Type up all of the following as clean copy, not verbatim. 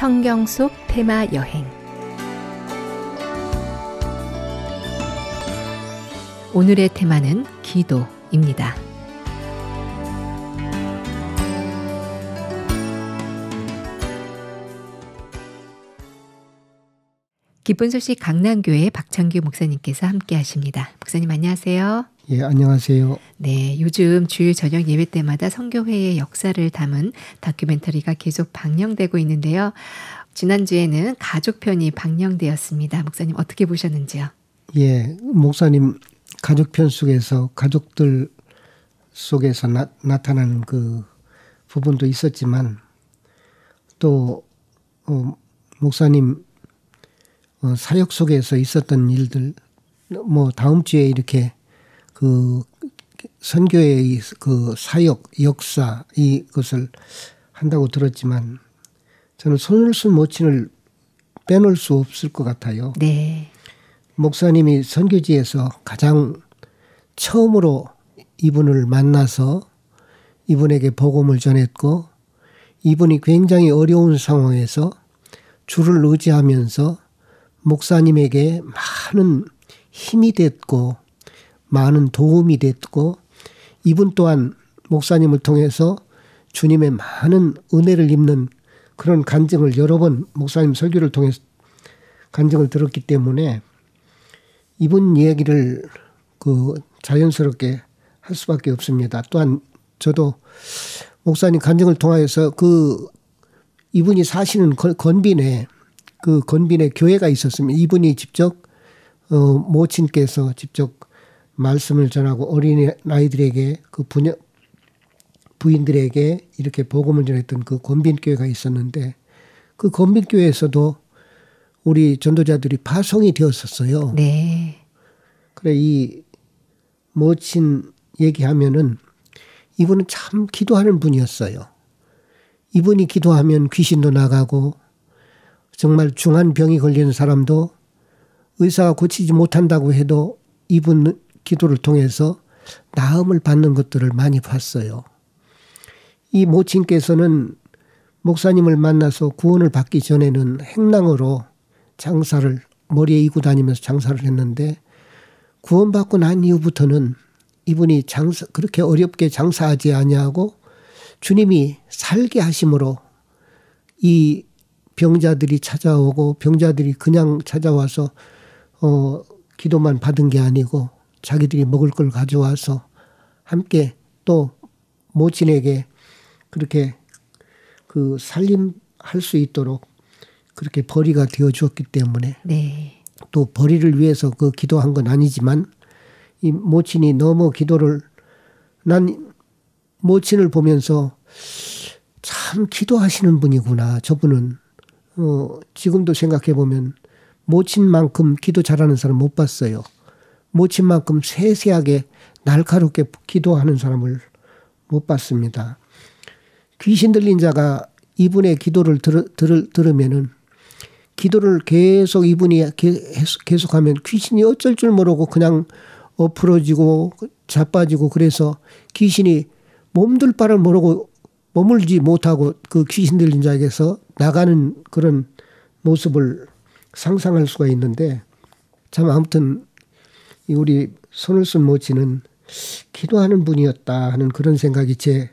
성경 속 테마 여행. 오늘의 테마는 기도입니다. 기쁜 소식 강남교회 박창규 목사님께서 함께 하십니다. 목사님 안녕하세요. 예, 안녕하세요. 네, 요즘 주일 저녁 예배 때마다 성교회의 역사를 담은 다큐멘터리가 계속 방영되고 있는데요. 지난주에는 가족편이 방영되었습니다. 목사님 어떻게 보셨는지요? 예, 목사님 가족편 속에서 가족들 속에서 나타나는 그 부분도 있었지만 또 목사님 사역 속에서 있었던 일들 다음 주에 이렇게 그 선교의 그 사역 역사 이것을 한다고 들었지만 저는 손을 쓴 모친을 빼놓을 수 없을 것 같아요. 네. 목사님이 선교지에서 가장 처음으로 이분을 만나서 이분에게 복음을 전했고 이분이 굉장히 어려운 상황에서 주를 의지하면서 목사님에게 많은 힘이 됐고 많은 도움이 됐고 이분 또한 목사님을 통해서 주님의 많은 은혜를 입는 그런 간증을 여러 번 목사님 설교를 통해서 간증을 들었기 때문에 이분 이야기를 자연스럽게 할 수밖에 없습니다. 또한 저도 목사님 간증을 통해서 이분이 사시는 건빈에 그 건빈에 교회가 있었습니다. 이분이 직접 모친께서 직접 말씀을 전하고 어린아이들에게 부인들에게 이렇게 복음을 전했던 그 건빈교회가 있었는데 그 건빈교회에서도 우리 전도자들이 파송이 되었었어요. 네. 그래 이 모친 얘기하면은 이분은 참 기도하는 분이었어요. 이분이 기도하면 귀신도 나가고 정말 중한 병이 걸리는 사람도 의사가 고치지 못한다고 해도 이분 기도를 통해서 나음을 받는 것들을 많이 봤어요. 이 모친께서는 목사님을 만나서 구원을 받기 전에는 행랑으로 장사를 머리에 이고 다니면서 장사를 했는데 구원받고 난 이후부터는 이분이 그렇게 어렵게 장사하지 아니하고 주님이 살게 하심으로 이 병자들이 찾아오고 병자들이 그냥 찾아와서 기도만 받은 게 아니고 자기들이 먹을 걸 가져와서 함께 또 모친에게 그렇게 그 살림할 수 있도록 그렇게 벌이가 되어 주었기 때문에 네. 또 벌이를 위해서 그 기도한 건 아니지만 이 모친이 너무 난 모친을 보면서 참 기도하시는 분이구나. 저분은 지금도 생각해 보면 모친만큼 기도 잘하는 사람 못 봤어요. 모친만큼 세세하게 날카롭게 기도하는 사람을 못 봤습니다. 귀신 들린 자가 이분의 기도를 들으면은 기도를 계속 이분이 계속하면 귀신이 어쩔 줄 모르고 그냥 엎으러지고 자빠지고 그래서 귀신이 몸둘 바를 모르고 머물지 못하고 그 귀신 들린 자에게서 나가는 그런 모습을 상상할 수가 있는데 참 아무튼 우리 손을 쓴 모친은 기도하는 분이었다 하는 그런 생각이 제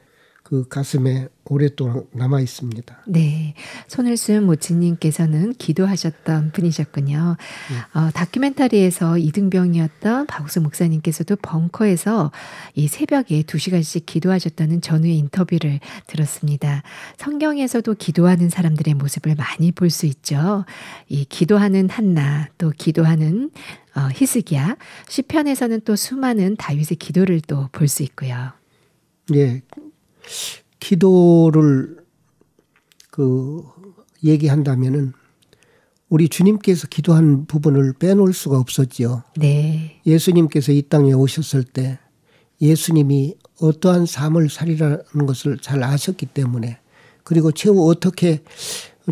그 가슴에 오랫동안 남아 있습니다. 네, 손을 쓴 모친님께서는 기도하셨던 분이셨군요. 다큐멘터리에서 이등병이었던 박우수 목사님께서도 벙커에서 이 새벽에 2시간씩 기도하셨다는 전후의 인터뷰를 들었습니다. 성경에서도 기도하는 사람들의 모습을 많이 볼 수 있죠. 이 기도하는 한나, 또 기도하는 히스기야, 시편에서는 또 수많은 다윗의 기도를 또 볼 수 있고요. 예. 기도를 얘기한다면은 우리 주님께서 기도한 부분을 빼놓을 수가 없었지요. 네. 예수님께서 이 땅에 오셨을 때 예수님이 어떠한 삶을 살이라는 것을 잘 아셨기 때문에 그리고 최후 어떻게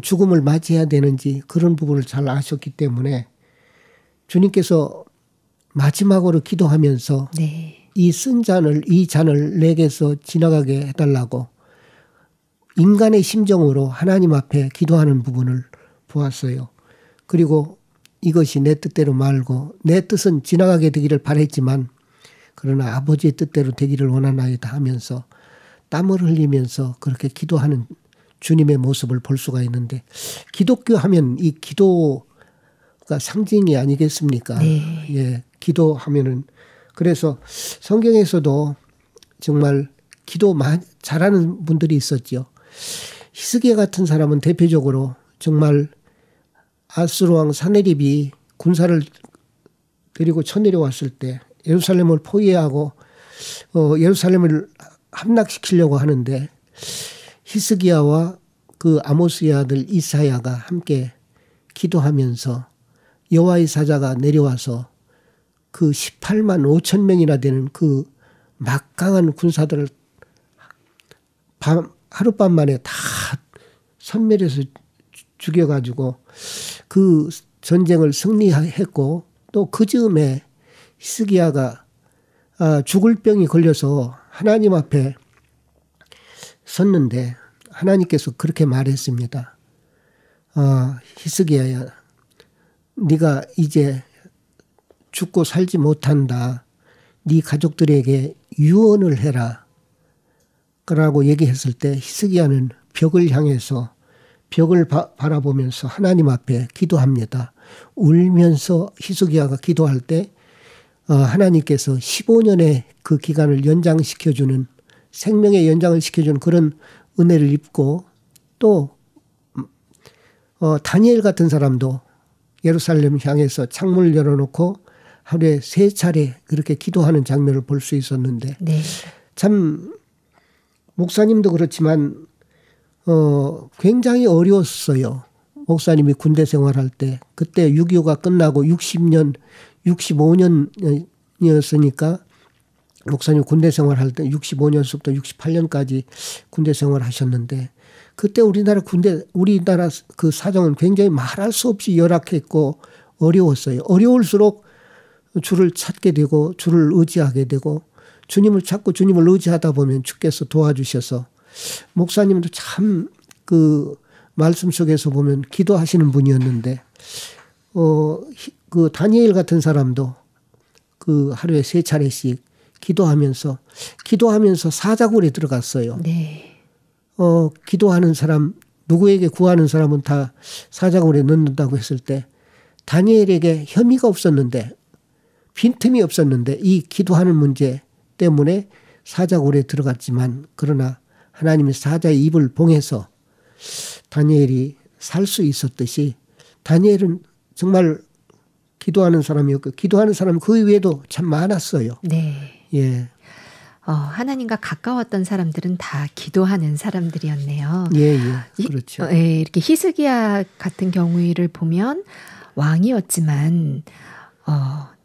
죽음을 맞이해야 되는지 그런 부분을 잘 아셨기 때문에 주님께서 마지막으로 기도하면서 네. 이 잔을 내게서 지나가게 해달라고 인간의 심정으로 하나님 앞에 기도하는 부분을 보았어요. 그리고 이것이 내 뜻대로 말고 내 뜻은 지나가게 되기를 바랬지만 그러나 아버지의 뜻대로 되기를 원하나이다 하면서 땀을 흘리면서 그렇게 기도하는 주님의 모습을 볼 수가 있는데 기독교 하면 이 기도가 상징이 아니겠습니까? 네. 예, 기도하면은 그래서 성경에서도 정말 기도 잘하는 분들이 있었죠. 히스기야 같은 사람은 대표적으로 정말 아수르왕 사네립이 군사를 데리고 쳐내려왔을 때 예루살렘을 포위하고 예루살렘을 함락시키려고 하는데 히스기야와 그 아모스의 아들 이사야가 함께 기도하면서 여호와의 사자가 내려와서 그 18만 5천 명이나 되는 그 막강한 군사들을 하룻밤 만에 다 섬멸해서 죽여가지고 그 전쟁을 승리했고 또 그 즈음에 히스기야가 죽을 병이 걸려서 하나님 앞에 섰는데 하나님께서 그렇게 말했습니다. 히스기야야, 네가 이제 죽고 살지 못한다. 네 가족들에게 유언을 해라. 라고 얘기했을 때 히스기야는 벽을 향해서 벽을 바라보면서 하나님 앞에 기도합니다. 울면서 히스기야가 기도할 때 하나님께서 15년의 그 기간을 연장시켜주는 생명의 연장을 시켜주는 그런 은혜를 입고 또 다니엘 같은 사람도 예루살렘 향해서 창문을 열어놓고 하루에 3차례 그렇게 기도하는 장면을 볼 수 있었는데 네. 참 목사님도 그렇지만 굉장히 어려웠어요. 목사님이 군대 생활할 때 그때 6.25가 끝나고 60년 65년이었으니까 목사님 군대 생활할 때 65년서부터 68년까지 군대 생활하셨는데 그때 우리나라 그 사정은 굉장히 말할 수 없이 열악했고 어려웠어요. 어려울수록 주를 찾게 되고 주를 의지하게 되고 주님을 찾고 주님을 의지하다 보면 주께서 도와주셔서 목사님도 참 그 말씀 속에서 보면 기도하시는 분이었는데 그 다니엘 같은 사람도 그 하루에 3차례씩 기도하면서 사자굴에 들어갔어요. 네. 기도하는 사람 누구에게 구하는 사람은 다 사자굴에 넣는다고 했을 때 다니엘에게 혐의가 없었는데 빈틈이 없었는데 이 기도하는 문제 때문에 사자굴에 들어갔지만 그러나 하나님이 사자의 입을 봉해서 다니엘이 살 수 있었듯이 다니엘은 정말 기도하는 사람이었고 기도하는 사람 그 외에도 참 많았어요. 네. 예. 하나님과 가까웠던 사람들은 다 기도하는 사람들이었네요. 예. 그렇죠. 이렇게 히스기야 같은 경우를 보면 왕이었지만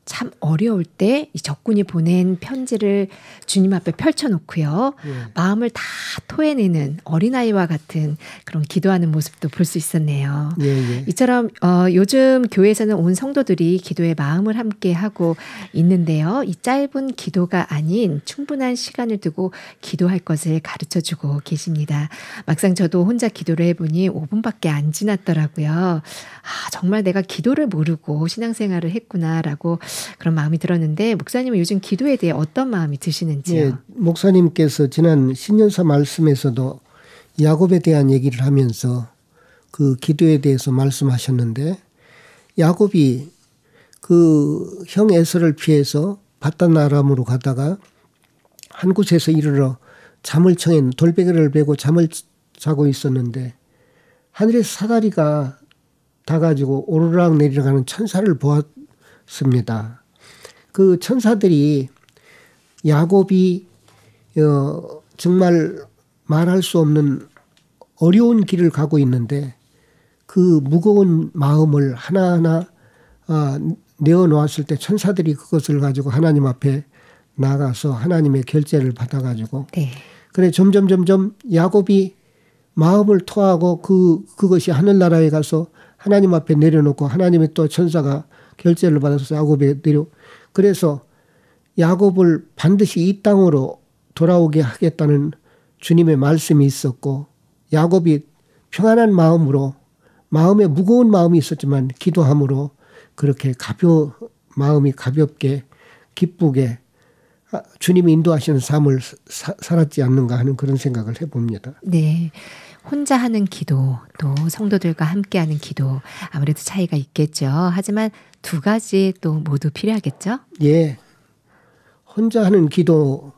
참 어려울 때 이 적군이 보낸 편지를 주님 앞에 펼쳐놓고요. 마음을 다 토해내는 어린아이와 같은 그런 기도하는 모습도 볼 수 있었네요. 이처럼 요즘 교회에서는 온 성도들이 기도의 마음을 함께 하고 있는데요. 이 짧은 기도가 아닌 충분한 시간을 두고 기도할 것을 가르쳐주고 계십니다. 막상 저도 혼자 기도를 해보니 5분밖에 안 지났더라고요. 정말 내가 기도를 모르고 신앙생활을 했구나라고 그런 마음이 들었는데 목사님은 요즘 기도에 대해 어떤 마음이 드시는지요? 예, 목사님께서 지난 신년사 말씀에서도 야곱에 대한 얘기를 하면서 그 기도에 대해서 말씀하셨는데 야곱이 그 형 에서를 피해서 바단 아람으로 가다가 한 곳에서 이르러 잠을 청해 돌베개를 베고 잠을 자고 있었는데 하늘에 사다리가 닿아가지고 오르락 내리락하는 천사를 보았습니다. 그 천사들이 야곱이 정말 말할 수 없는 어려운 길을 가고 있는데 그 무거운 마음을 하나하나 내어놓았을 때 천사들이 그것을 가지고 하나님 앞에 나가서 하나님의 결제를 받아가지고 네. 그래 점점 야곱이 마음을 토하고 그것이 하늘나라에 가서 하나님 앞에 내려놓고 하나님의 또 천사가 결제를 받아서 야곱에 그래서 야곱을 반드시 이 땅으로 돌아오게 하겠다는 주님의 말씀이 있었고 야곱이 평안한 마음으로 마음에 무거운 마음이 있었지만 기도함으로 그렇게 마음이 가볍게 기쁘게 주님이 인도하시는 삶을 살았지 않는가 하는 그런 생각을 해봅니다. 네. 혼자 하는 기도 또 성도들과 함께하는 기도 아무래도 차이가 있겠죠. 하지만 두 가지 또 모두 필요하겠죠. 예. 혼자 하는 기도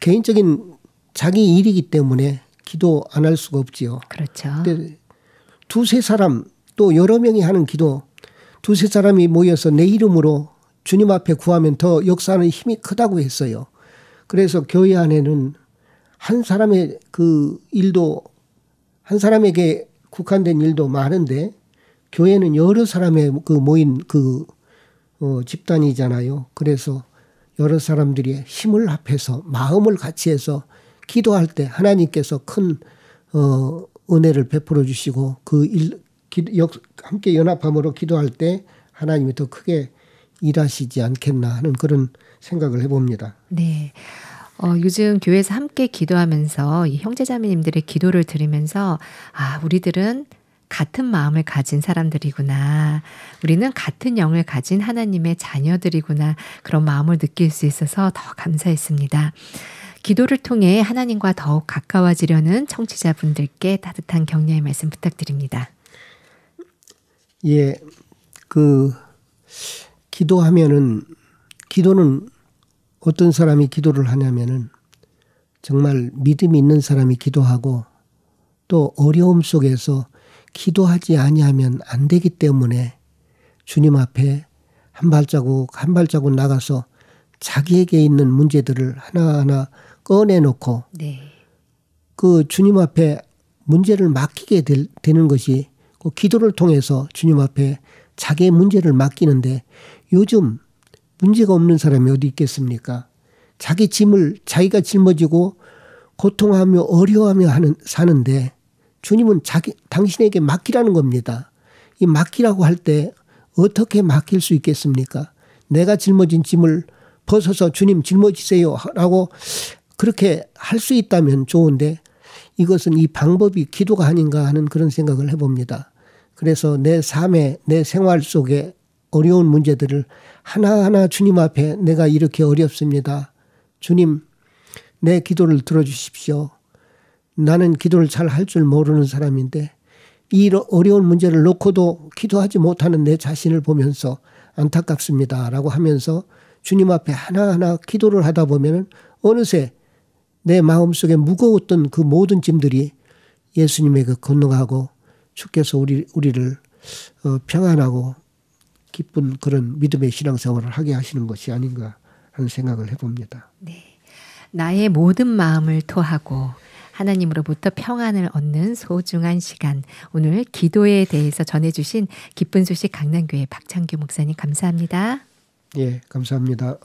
개인적인 자기 일이기 때문에 기도 안 할 수가 없지요. 그렇죠. 근데 두세 사람 또 여러 명이 하는 기도 두세 사람이 모여서 내 이름으로 주님 앞에 구하면 더 역사하는 힘이 크다고 했어요. 그래서 교회 안에는 한 사람의 그 일도 한 사람에게 국한된 일도 많은데 교회는 여러 사람의 그 모인 그 집단이잖아요. 그래서 여러 사람들이 힘을 합해서 마음을 같이 해서 기도할 때 하나님께서 큰 은혜를 베풀어 주시고 함께 연합함으로 기도할 때 하나님이 더 크게 일하시지 않겠나 하는 그런 생각을 해봅니다. 네. 요즘 교회에서 함께 기도하면서 이 형제자매님들의 기도를 들으면서 우리들은 같은 마음을 가진 사람들이구나. 우리는 같은 영을 가진 하나님의 자녀들이구나. 그런 마음을 느낄 수 있어서 더 감사했습니다. 기도를 통해 하나님과 더욱 가까워지려는 청취자분들께 따뜻한 격려의 말씀 부탁드립니다. 예, 기도는 어떤 사람이 기도를 하냐면은 정말 믿음이 있는 사람이 기도하고 또 어려움 속에서 기도하지 아니하면 안 되기 때문에 주님 앞에 한 발자국 나가서 자기에게 있는 문제들을 하나하나 꺼내놓고 네. 그 주님 앞에 문제를 맡기게 되는 것이 그 기도를 통해서 주님 앞에 자기의 문제를 맡기는데 요즘 문제가 없는 사람이 어디 있겠습니까? 자기 짐을 자기가 짊어지고 고통하며 어려워하며 사는데 주님은 당신에게 맡기라는 겁니다. 이 맡기라고 할 때 어떻게 맡길 수 있겠습니까? 내가 짊어진 짐을 벗어서 주님 짊어지세요 라고 그렇게 할 수 있다면 좋은데 이것은 이 방법이 기도가 아닌가 하는 그런 생각을 해봅니다. 그래서 내 삶에 내 생활 속에 어려운 문제들을 하나하나 주님 앞에 내가 이렇게 어렵습니다. 주님 내 기도를 들어주십시오. 나는 기도를 잘 할 줄 모르는 사람인데 이 어려운 문제를 놓고도 기도하지 못하는 내 자신을 보면서 안타깝습니다 라고 하면서 주님 앞에 하나하나 기도를 하다 보면 어느새 내 마음속에 무거웠던 그 모든 짐들이 예수님에게 건너가고 주께서 우리를 평안하고 기쁜 그런 믿음의 신앙생활을 하게 하시는 것이 아닌가 하는 생각을 해봅니다. 네, 나의 모든 마음을 토하고 하나님으로부터 평안을 얻는 소중한 시간. 오늘 기도에 대해서 전해주신 기쁜 소식 강남교회 박창규 목사님 감사합니다. 예, 감사합니다.